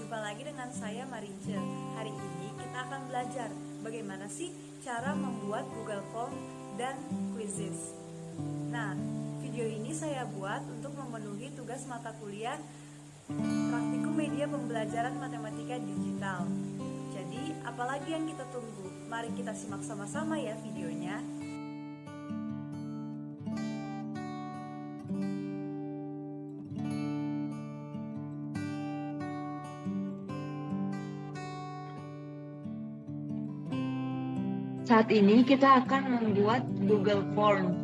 Jumpa lagi dengan saya Marince. Hari ini kita akan belajar bagaimana sih cara membuat Google Form dan quizzes. Nah, video ini saya buat untuk memenuhi tugas mata kuliah Praktikum Media Pembelajaran Matematika Digital. Jadi, apalagi yang kita tunggu? Mari kita simak sama-sama ya videonya. Saat ini kita akan membuat Google Form.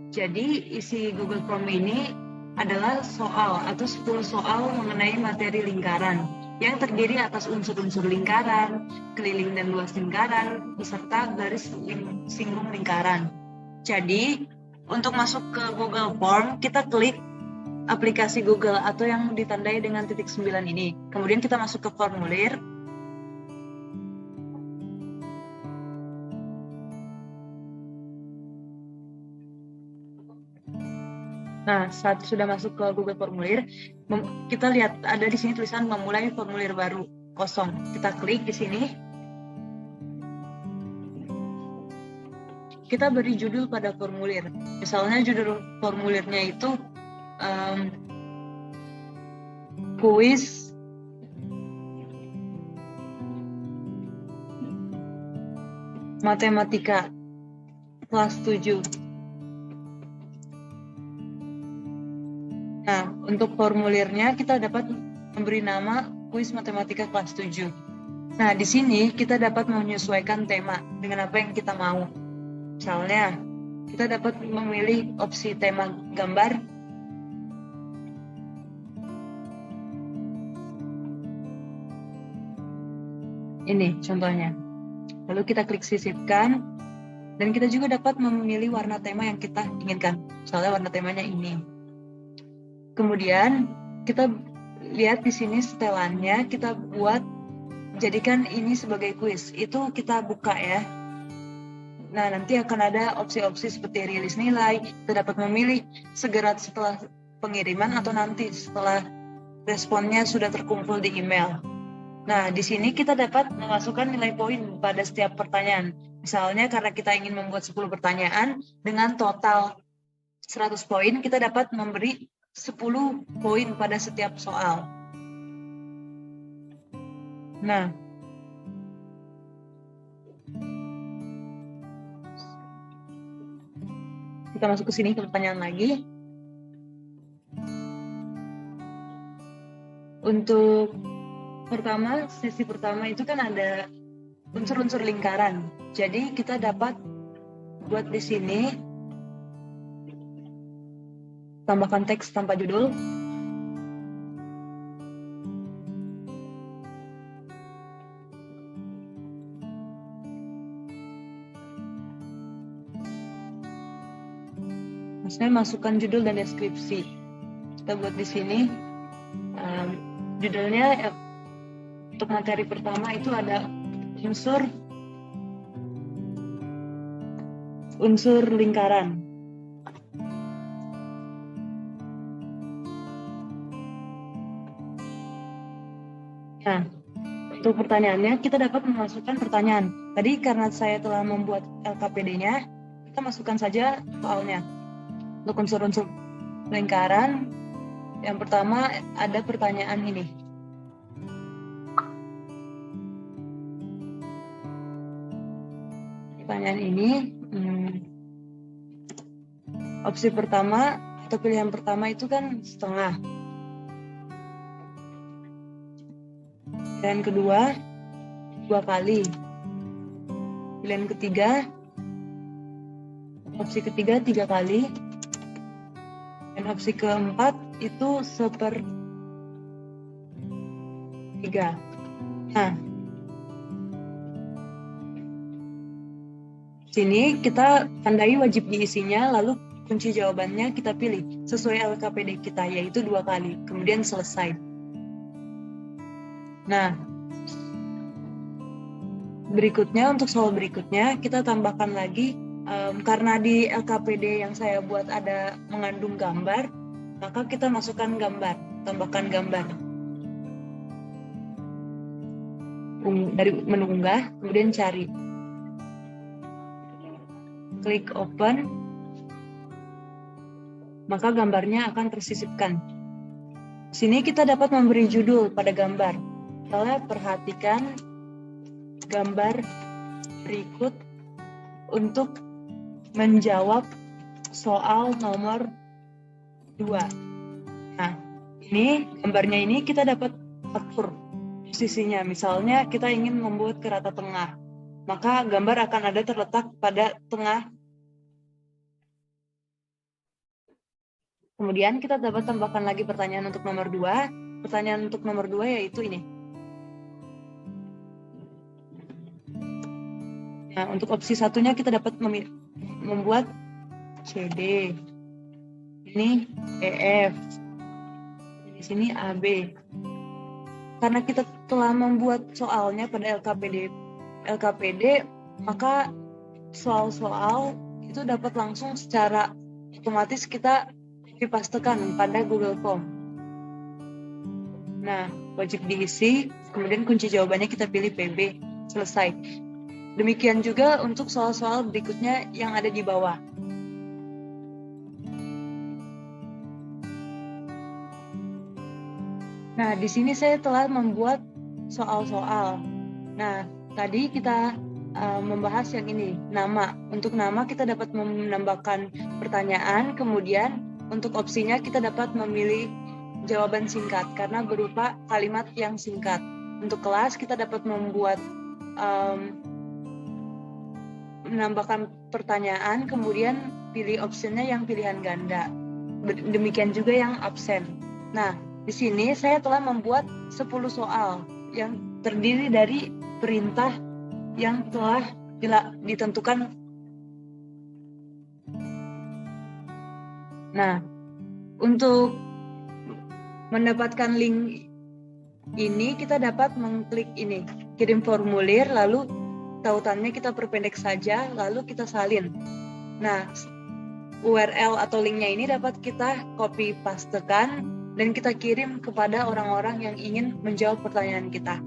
Jadi isi Google Form ini adalah soal atau 10 soal mengenai materi lingkaran yang terdiri atas unsur-unsur lingkaran, keliling dan luas lingkaran, beserta garis singgung lingkaran. Jadi untuk masuk ke Google Form, kita klik aplikasi Google atau yang ditandai dengan titik 9 ini. Kemudian kita masuk ke formulir. Nah, saat sudah masuk ke Google Formulir, kita lihat ada di sini tulisan memulai formulir baru kosong. Kita klik di sini. Kita beri judul pada formulir. Misalnya judul formulirnya itu kuis matematika kelas 7. Nah, untuk formulirnya kita dapat memberi nama kuis matematika kelas 7. Nah, di sini kita dapat menyesuaikan tema dengan apa yang kita mau. Misalnya, kita dapat memilih opsi tema gambar. Ini contohnya. Lalu kita klik sisipkan, dan kita juga dapat memilih warna tema yang kita inginkan. Misalnya warna temanya ini. Kemudian kita lihat di sini setelannya, kita buat jadikan ini sebagai kuis. Itu kita buka ya. Nah, nanti akan ada opsi-opsi seperti rilis nilai. Kita dapat memilih segera setelah pengiriman atau nanti setelah responnya sudah terkumpul di email. Nah, di sini kita dapat memasukkan nilai poin pada setiap pertanyaan. Misalnya karena kita ingin membuat 10 pertanyaan dengan total 100 poin, kita dapat memberi 10 poin pada setiap soal. Nah, kita masuk ke sini ke pertanyaan lagi. Untuk sesi pertama itu kan ada unsur-unsur lingkaran. Jadi kita dapat buat di sini tambahkan teks tanpa judul. Maksudnya masukkan judul dan deskripsi. Kita buat di sini judulnya untuk materi pertama itu ada unsur lingkaran. Nah, untuk pertanyaannya, kita dapat memasukkan pertanyaan. Tadi karena saya telah membuat LKPD-nya, kita masukkan saja soalnya. Untuk unsur-unsur lingkaran, yang pertama ada pertanyaan ini. Pertanyaan ini, opsi pertama atau pilihan pertama itu kan setengah. Pilihan kedua 2 kali. Pilihan ketiga, opsi ketiga 3 kali. Dan opsi keempat itu 1/3. Nah, sini kita tandai wajib diisinya, lalu kunci jawabannya kita pilih sesuai LKPD kita, yaitu 2 kali. Kemudian selesai. Nah, berikutnya untuk soal berikutnya kita tambahkan lagi karena di LKPD yang saya buat ada mengandung gambar, maka kita masukkan gambar, tambahkan gambar. dari menu unggah, kemudian cari. Klik open, maka gambarnya akan tersisipkan. Sini kita dapat memberi judul pada gambar. Misalnya perhatikan gambar berikut untuk menjawab soal nomor 2. Nah, ini gambarnya ini kita dapat atur posisinya. Misalnya kita ingin membuat ke rata tengah, maka gambar akan ada terletak pada tengah. Kemudian kita dapat tambahkan lagi pertanyaan untuk nomor 2. Pertanyaan untuk nomor 2 yaitu ini. Nah, untuk opsi satunya kita dapat membuat CD. Ini EF. Di sini AB. Karena kita telah membuat soalnya pada LKPD, maka soal-soal itu dapat langsung secara otomatis kita dipastikan pada Google Form. Nah, wajib diisi, kemudian kunci jawabannya kita pilih PB, selesai. Demikian juga untuk soal-soal berikutnya yang ada di bawah. Nah, di sini saya telah membuat soal-soal. Nah, tadi kita membahas yang ini, nama. Untuk nama kita dapat menambahkan pertanyaan, kemudian untuk opsinya kita dapat memilih jawaban singkat karena berupa kalimat yang singkat. Untuk kelas kita dapat membuat menambahkan pertanyaan, kemudian pilih opsinya yang pilihan ganda. Demikian juga yang absen. Nah, di sini saya telah membuat 10 soal yang terdiri dari perintah yang telah ditentukan. Nah, untuk mendapatkan link ini kita dapat mengklik ini, kirim formulir, lalu tautannya kita perpendek saja, lalu kita salin. Nah, URL atau linknya ini dapat kita copy pastekan dan kita kirim kepada orang-orang yang ingin menjawab pertanyaan kita.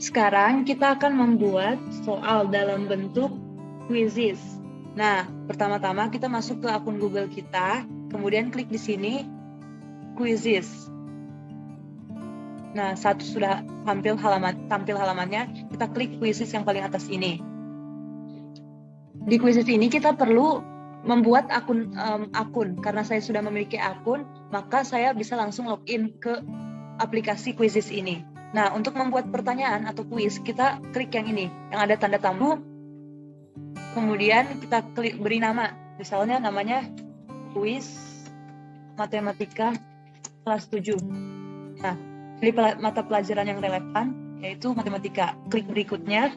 Sekarang kita akan membuat soal dalam bentuk quizzes. Nah, pertama-tama kita masuk ke akun Google kita, kemudian klik di sini quizzes. Nah, satu sudah tampil halamannya, kita klik quizzes yang paling atas ini. Di quizzes ini kita perlu membuat akun, karena saya sudah memiliki akun, maka saya bisa langsung login ke aplikasi quizzes ini. Nah, untuk membuat pertanyaan atau kuis, kita klik yang ini, yang ada tanda tambah. Kemudian kita klik beri nama. Misalnya namanya kuis matematika kelas 7. Nah, pilih mata pelajaran yang relevan, yaitu matematika. Klik berikutnya.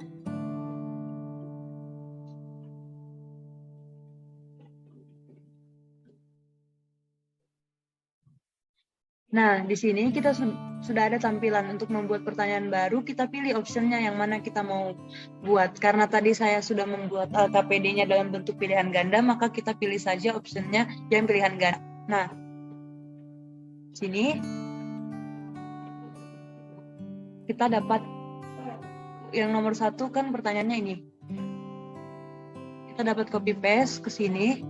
Nah, di sini kita sudah ada tampilan untuk membuat pertanyaan baru. Kita pilih optionnya yang mana kita mau buat. Karena tadi saya sudah membuat LKPD-nya dalam bentuk pilihan ganda, maka kita pilih saja optionnya yang pilihan ganda. Nah, sini kita dapat yang nomor 1 kan pertanyaannya ini. Kita dapat copy paste ke sini.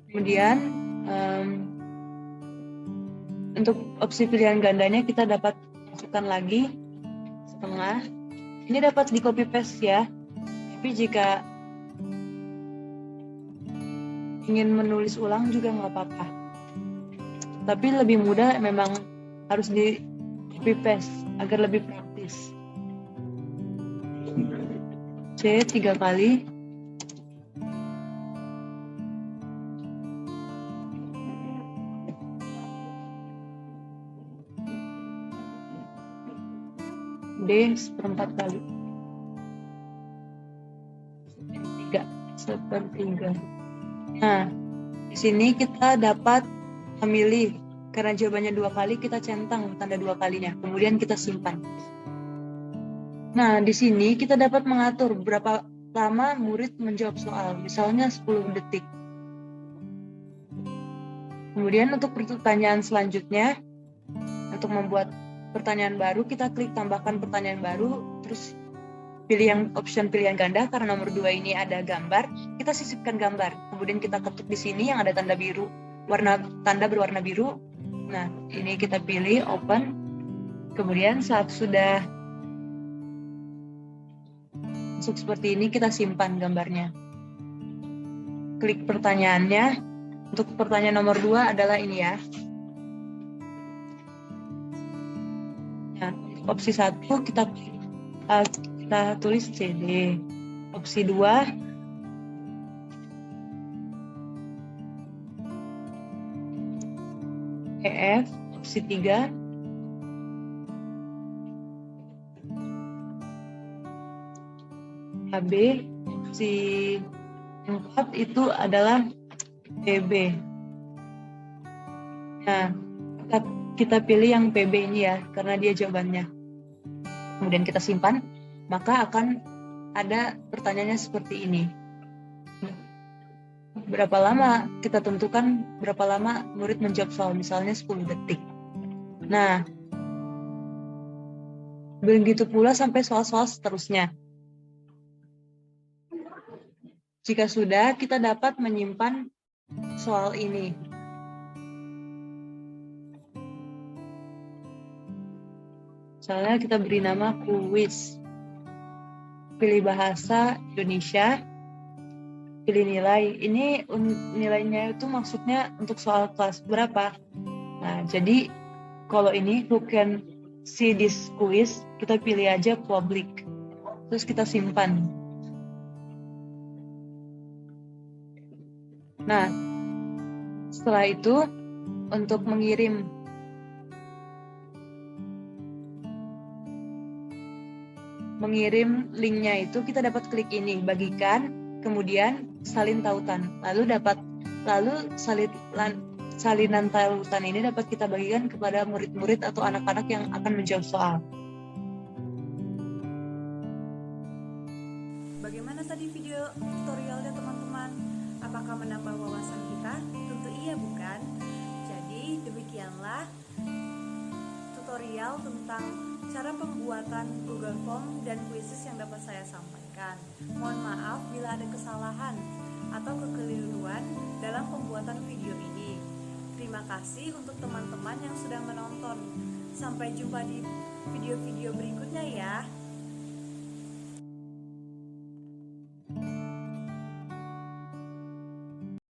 Kemudian untuk opsi pilihan gandanya kita dapat masukkan lagi setengah. Ini dapat di copy paste ya. Tapi jika ingin menulis ulang juga nggak apa-apa. Tapi lebih mudah memang harus di copy paste agar lebih praktis. C 3 kali. D 1/4 kali. 3 1/3. Nah, di sini kita dapat memilih, karena jawabannya 2 kali, kita centang tanda 2 kalinya, kemudian kita simpan. Nah, di sini kita dapat mengatur berapa lama murid menjawab soal, misalnya 10 detik. Kemudian untuk pertanyaan selanjutnya, untuk membuat pertanyaan baru, kita klik tambahkan pertanyaan baru, terus pilih yang option pilihan ganda. Karena nomor 2 ini ada gambar, kita sisipkan gambar. Kemudian kita ketuk di sini yang ada tanda biru, tanda berwarna biru. Nah, ini kita pilih open. Kemudian saat sudah masuk seperti ini, kita simpan gambarnya. Klik pertanyaannya. Untuk pertanyaan nomor 2 adalah ini ya. Nah, opsi 1 kita tulis CD. Opsi 2 EF. Opsi 3 HB. Opsi 4 itu adalah PB. Nah, kita pilih yang PB ini ya, karena dia jawabannya. Kemudian kita simpan, maka akan ada pertanyaannya seperti ini. Berapa lama, kita tentukan berapa lama murid menjawab soal, misalnya 10 detik. Nah, begitu pula sampai soal-soal seterusnya. Jika sudah, kita dapat menyimpan soal ini. Misalnya kita beri nama kuis. Pilih bahasa Indonesia. Pilih nilai. Ini nilainya itu maksudnya untuk soal kelas berapa. Nah, jadi kalau ini who can see this quiz, kita pilih aja public. Terus kita simpan. Nah, setelah itu untuk mengirim linknya itu kita dapat klik ini, bagikan, kemudian salin tautan. Salinan tautan ini dapat kita bagikan kepada murid-murid atau anak-anak yang akan menjawab soal. Bagaimana tadi video tutorialnya teman-teman? Apakah menambah wawasan kita? Tentu iya, bukan? Jadi demikianlah tutorial tentang cara pembuatan Google Form dan quizzes yang dapat saya sampaikan. Mohon maaf bila ada kesalahan atau kekeliruan dalam pembuatan video ini. Terima kasih untuk teman-teman yang sudah menonton. Sampai jumpa di video-video berikutnya ya.